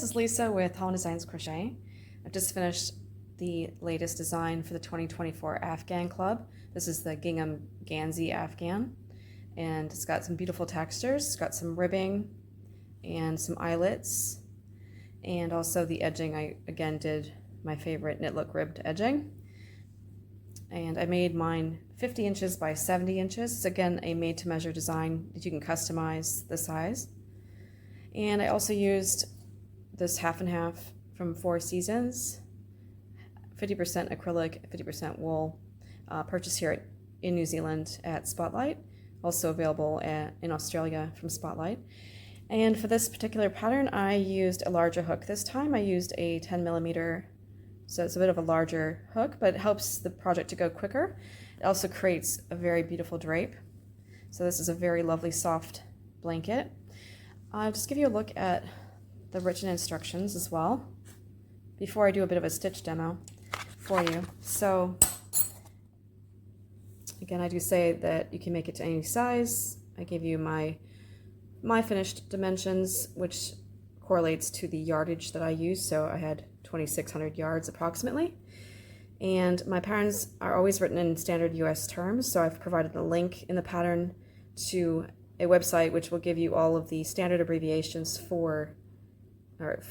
is Lisa with Holland Designs Crochet. I've just finished the latest design for the 2024 Afghan Club. This is the Gingham Gansey Afghan, and it's got some beautiful textures. It's got some ribbing and some eyelets, and also the edging. I again did my favorite knit look ribbed edging, and I made mine 50 inches by 70 inches. It's again a made to measure design that you can customize the size. And I also used this half and half from Four Seasons, 50% acrylic, 50% wool, purchased here in New Zealand at Spotlight, also available in Australia from Spotlight. And for this particular pattern, I used a larger hook this time. I used a 10mm, so it's a bit of a larger hook, but it helps the project to go quicker. It also creates a very beautiful drape. So this is a very lovely soft blanket. I'll just give you a look at the written instructions as well before I do a bit of a stitch demo for you. So again, I do say that you can make it to any size. I gave you my finished dimensions, which correlates to the yardage that I used. So I had 2,600 yards approximately. And my patterns are always written in standard US terms. So I've provided a link in the pattern to a website which will give you all of the standard abbreviations for, or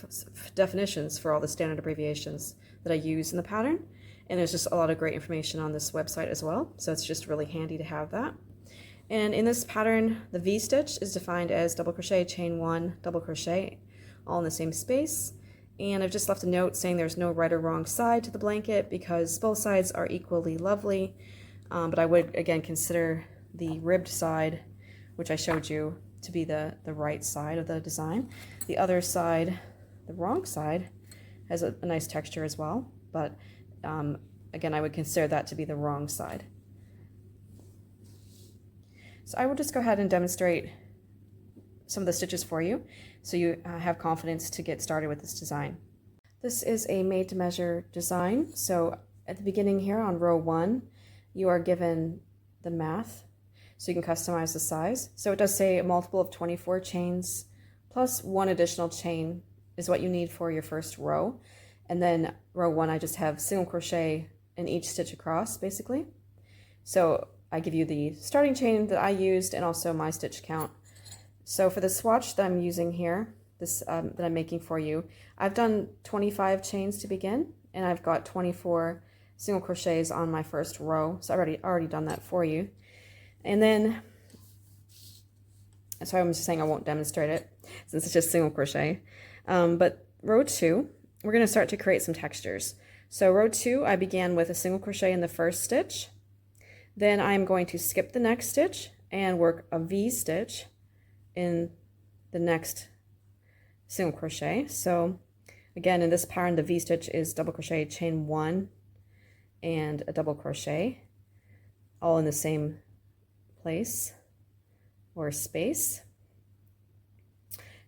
definitions for all the standard abbreviations that I use in the pattern. And there's just a lot of great information on this website as well. So it's just really handy to have that. And in this pattern, the V-stitch is defined as double crochet, chain one, double crochet, all in the same space. And I've just left a note saying there's no right or wrong side to the blanket because both sides are equally lovely. But I would, again, consider the ribbed side, which I showed you, to be the right side of the design. The other side, the wrong side, has a nice texture as well, but again, I would consider that to be the wrong side. So I will just go ahead and demonstrate some of the stitches for you so you have confidence to get started with this design. This is a made to measure design. So at the beginning here on row 1, you are given the math, so you can customize the size. So it does say a multiple of 24 chains plus one additional chain is what you need for your first row. And then row 1, I just have single crochet in each stitch across, basically. So I give you the starting chain that I used and also my stitch count. So for the swatch that I'm using here, this that I'm making for you, I've done 25 chains to begin, and I've got 24 single crochets on my first row. So I've already done that for you. And then, so I'm just saying I won't demonstrate it since it's just single crochet. But row 2, we're going to start to create some textures. So row 2, I began with a single crochet in the first stitch. Then I'm going to skip the next stitch and work a V stitch in the next single crochet. So again, in this pattern, the V stitch is double crochet, chain 1, and a double crochet, all in the same place or space.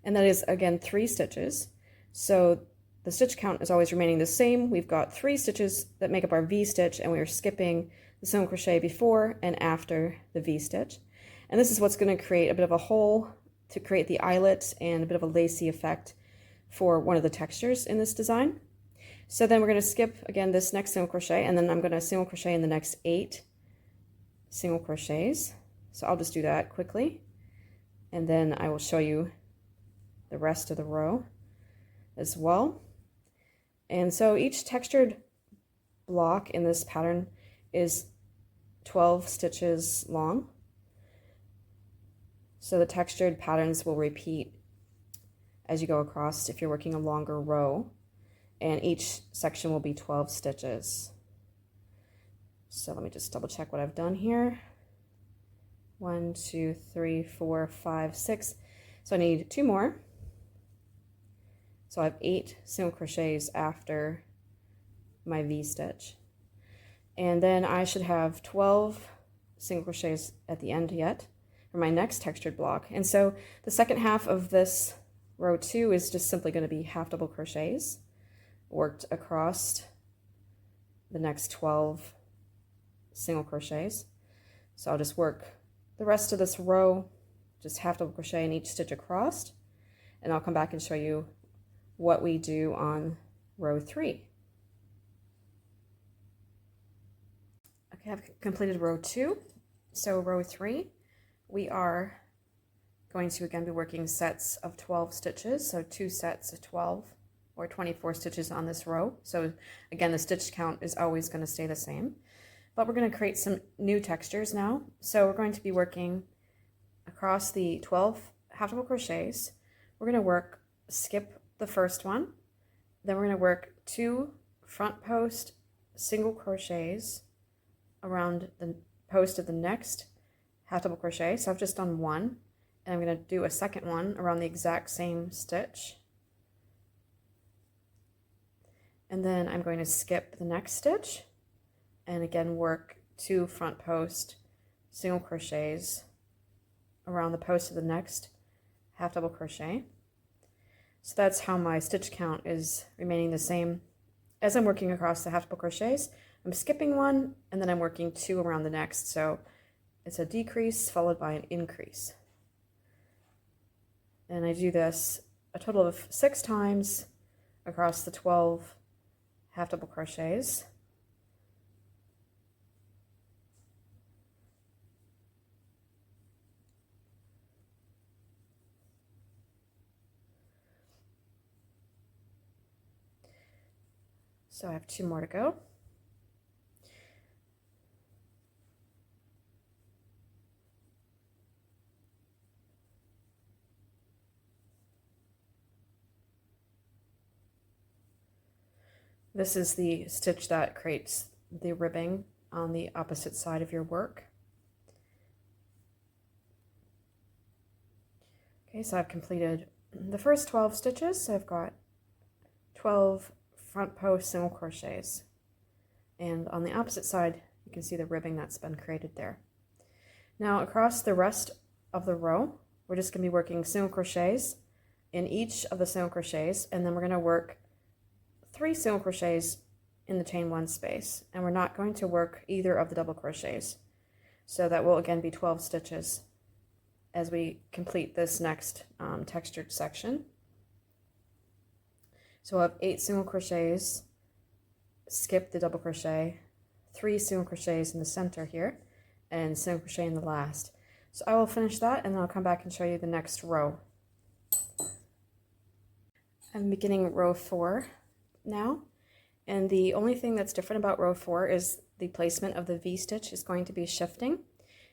And that is again 3 stitches. So the stitch count is always remaining the same. We've got 3 stitches that make up our V stitch, and we are skipping the single crochet before and after the V stitch. And this is what's going to create a bit of a hole to create the eyelet and a bit of a lacy effect for one of the textures in this design. So then we're going to skip again this next single crochet, and then I'm going to single crochet in the next 8 single crochets. So I'll just do that quickly, and then I will show you the rest of the row as well. And so each textured block in this pattern is 12 stitches long. So the textured patterns will repeat as you go across if you're working a longer row, and each section will be 12 stitches. So let me just double check what I've done here. 1, 2, 3, 4, 5, 6. So I need 2 more. So I have 8 single crochets after my V stitch. And then I should have 12 single crochets at the end yet for my next textured block. And so the second half of this row 2 is just simply going to be half double crochets worked across the next 12 single crochets. So I'll just work the rest of this row, just half double crochet in each stitch across, and I'll come back and show you what we do on row 3. Okay, I've completed row 2. So row 3, we are going to again be working sets of 12 stitches, so 2 sets of 12 or 24 stitches on this row. So again, the stitch count is always going to stay the same, but we're going to create some new textures now. So we're going to be working across the 12 half double crochets. We're going to skip the first one, then we're going to work 2 front post single crochets around the post of the next half double crochet. So I've just done one, and I'm going to do a second one around the exact same stitch, and then I'm going to skip the next stitch and again work 2 front post single crochets around the post of the next half double crochet. So that's how my stitch count is remaining the same. As I'm working across the half double crochets, I'm skipping one and then I'm working 2 around the next. So it's a decrease followed by an increase. And I do this a total of 6 times across the 12 half double crochets. So I have 2 more to go. This is the stitch that creates the ribbing on the opposite side of your work. Okay, so I've completed the first 12 stitches. So I've got 12 front post single crochets, and on the opposite side you can see the ribbing that's been created there. Now across the rest of the row, we're just going to be working single crochets in each of the single crochets, and then we're going to work 3 single crochets in the chain 1 space, and we're not going to work either of the double crochets. So that will again be 12 stitches as we complete this next textured section. So we'll have 8 single crochets, skip the double crochet, 3 single crochets in the center here, and single crochet in the last. So I will finish that and then I'll come back and show you the next row. I'm beginning row 4 now, and the only thing that's different about row 4 is the placement of the V-stitch is going to be shifting.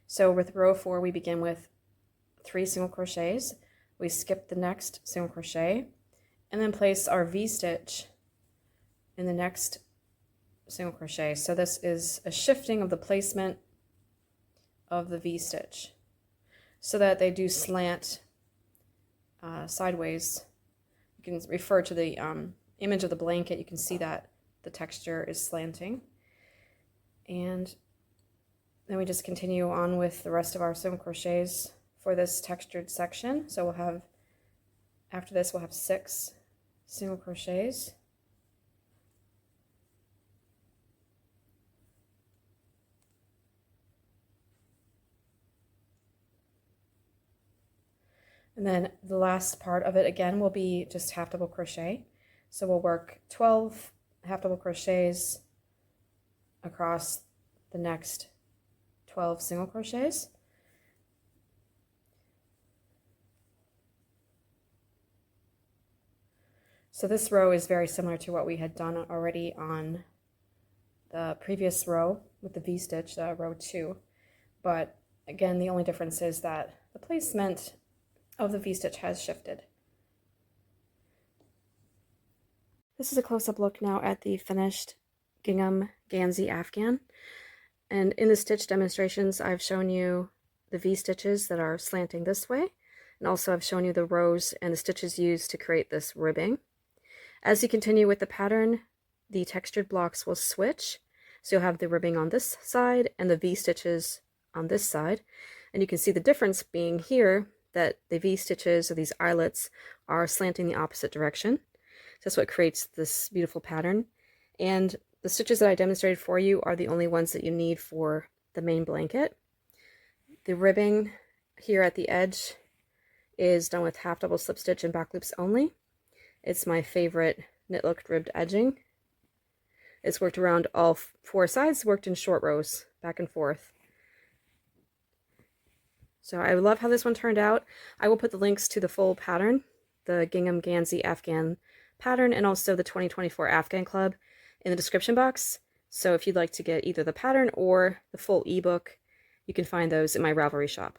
So with row 4 we begin with 3 single crochets, we skip the next single crochet, and then place our V-stitch in the next single crochet. So this is a shifting of the placement of the V-stitch so that they do slant sideways. You can refer to the image of the blanket. You can see that the texture is slanting. And then we just continue on with the rest of our single crochets for this textured section. So we'll have, after this, we'll have 6 single crochets. And then the last part of it again will be just half double crochet. So we'll work 12 half double crochets across the next 12 single crochets. So this row is very similar to what we had done already on the previous row with the V-stitch, row 2. But again, the only difference is that the placement of the V-stitch has shifted. This is a close-up look now at the finished Gingham Gansey Afghan. And in the stitch demonstrations, I've shown you the V-stitches that are slanting this way, and also I've shown you the rows and the stitches used to create this ribbing. As you continue with the pattern, the textured blocks will switch. So you'll have the ribbing on this side and the V-stitches on this side. And you can see the difference being here that the V-stitches, or these eyelets, are slanting the opposite direction. So that's what creates this beautiful pattern. And the stitches that I demonstrated for you are the only ones that you need for the main blanket. The ribbing here at the edge is done with half double slip stitch and back loops only. It's my favorite knit look ribbed edging. It's worked around all 4 sides, worked in short rows, back and forth. So I love how this one turned out. I will put the links to the full pattern, the Gingham Gansey Afghan pattern, and also the 2024 Afghan Club in the description box. So if you'd like to get either the pattern or the full ebook, you can find those in my Ravelry shop.